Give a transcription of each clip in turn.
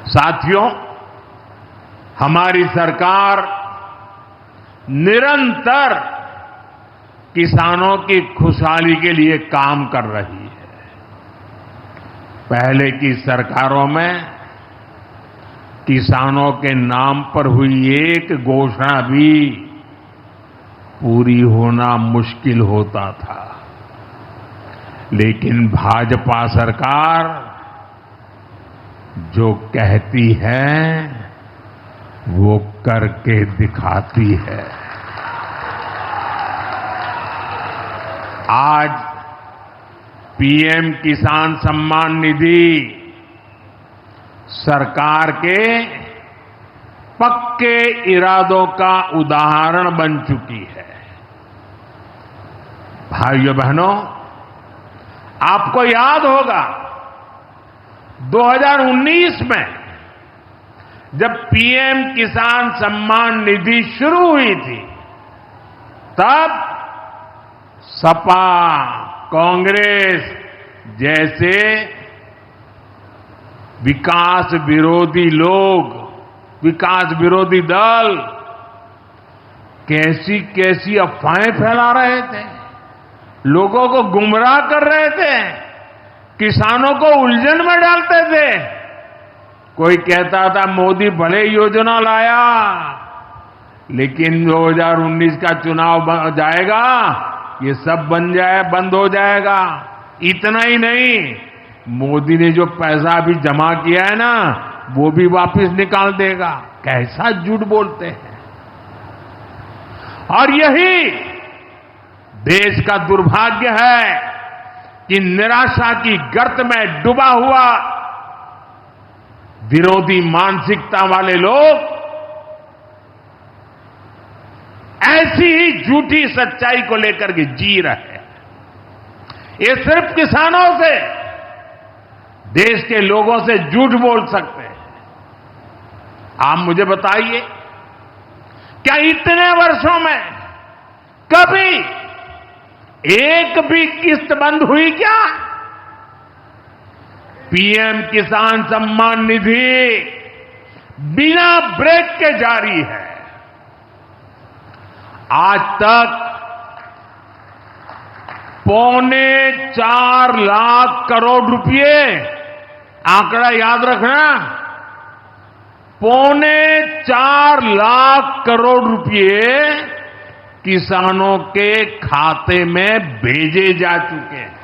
साथियों, हमारी सरकार निरंतर किसानों की खुशहाली के लिए काम कर रही है। पहले की सरकारों में किसानों के नाम पर हुई एक घोषणा भी पूरी होना मुश्किल होता था, लेकिन भाजपा सरकार जो कहती है वो करके दिखाती है। आज पीएम किसान सम्मान निधि सरकार के पक्के इरादों का उदाहरण बन चुकी है। भाइयों बहनों, आपको याद होगा 2019 में जब पीएम किसान सम्मान निधि शुरू हुई थी, तब सपा, कांग्रेस जैसे विकास विरोधी लोग, विकास विरोधी दल कैसी कैसी अफवाहें फैला रहे थे, लोगों को गुमराह कर रहे थे, किसानों को उलझन में डालते थे। कोई कहता था मोदी भले योजना लाया, लेकिन 2019 का चुनाव जाएगा, ये सब बंद हो जाएगा। इतना ही नहीं, मोदी ने जो पैसा अभी जमा किया है ना, वो भी वापस निकाल देगा। कैसा झूठ बोलते हैं। और यही देश का दुर्भाग्य है कि निराशा की गर्त में डूबा हुआ विरोधी मानसिकता वाले लोग ऐसी ही झूठी सच्चाई को लेकर के जी रहे हैं। ये सिर्फ किसानों से, देश के लोगों से झूठ बोल सकते हैं। आप मुझे बताइए, क्या इतने वर्षों में कभी एक भी किस्त बंद हुई क्या? पीएम किसान सम्मान निधि बिना ब्रेक के जारी है। आज तक 4.25 लाख करोड़ रुपए, आंकड़ा याद रखना, 4.25 लाख करोड़ रुपए किसानों के खाते में भेजे जा चुके हैं।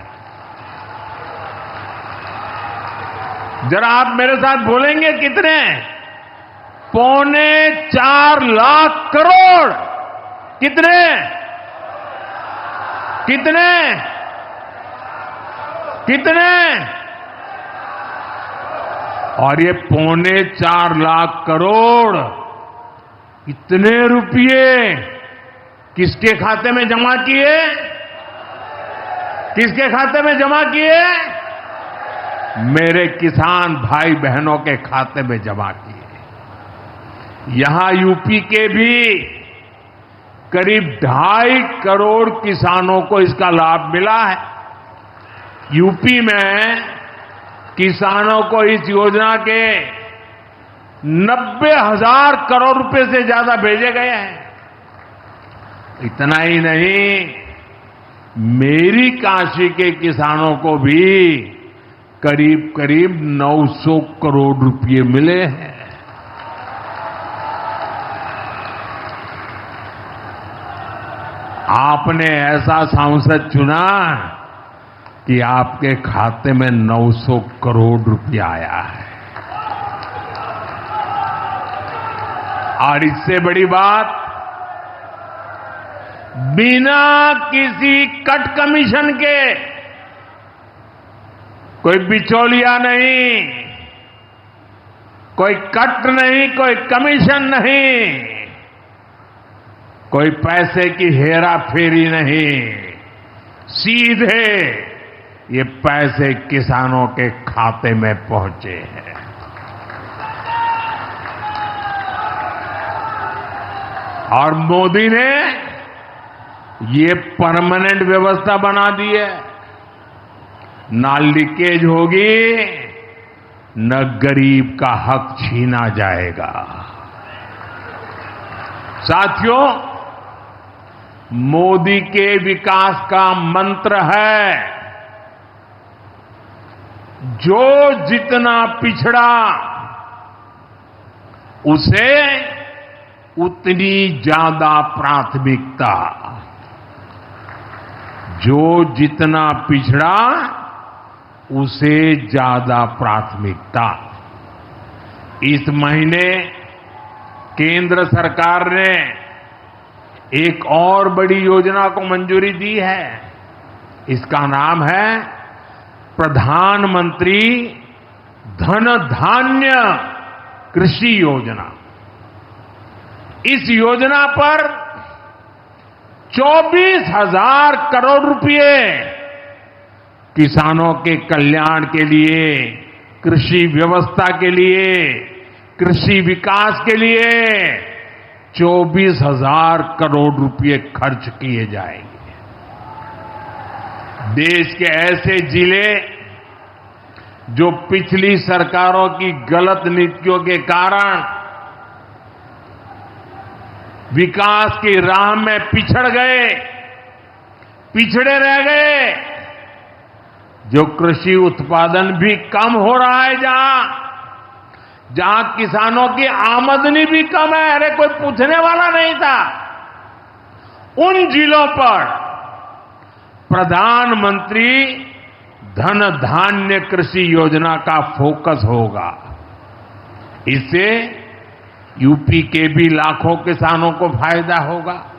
जरा आप मेरे साथ बोलेंगे कितने? 4.25 लाख करोड़। कितने? कितने? कितने? और ये 4.25 लाख करोड़ इतने रुपये किसके खाते में जमा किए? किसके खाते में जमा किए? मेरे किसान भाई बहनों के खाते में जमा किए। यहां यूपी के भी करीब 2.5 करोड़ किसानों को इसका लाभ मिला है। यूपी में किसानों को इस योजना के 90,000 करोड़ रुपए से ज्यादा भेजे गए हैं। इतना ही नहीं, मेरी काशी के किसानों को भी करीब करीब 900 करोड़ रुपए मिले हैं। आपने ऐसा सांसद चुना कि आपके खाते में 900 करोड़ रुपया आया है। और इससे बड़ी बात, बिना किसी कट कमीशन के, कोई बिचौलिया नहीं, कोई कट नहीं, कोई कमीशन नहीं, कोई पैसे की हेरा फेरी नहीं, सीधे ये पैसे किसानों के खाते में पहुंचे हैं। और मोदी ने ये परमानेंट व्यवस्था बना दी है। ना लीकेज होगी, न गरीब का हक छीना जाएगा। साथियों, मोदी के विकास का मंत्र है, जो जितना पिछड़ा उसे उतनी ज्यादा प्राथमिकता। जो जितना पिछड़ा उसे ज्यादा प्राथमिकता। इस महीने केंद्र सरकार ने एक और बड़ी योजना को मंजूरी दी है। इसका नाम है प्रधानमंत्री धन धान्य कृषि योजना। इस योजना पर 24,000 करोड़ रुपए किसानों के कल्याण के लिए, कृषि व्यवस्था के लिए, कृषि विकास के लिए 24,000 करोड़ रुपए खर्च किए जाएंगे। देश के ऐसे जिले जो पिछली सरकारों की गलत नीतियों के कारण विकास की राह में पिछड़ गए, पिछड़े रह गए, जो कृषि उत्पादन भी कम हो रहा है, जहां किसानों की आमदनी भी कम है, अरे कोई पूछने वाला नहीं था, उन जिलों पर प्रधानमंत्री धन धान्य कृषि योजना का फोकस होगा। इससे यूपी के भी लाखों किसानों को फायदा होगा।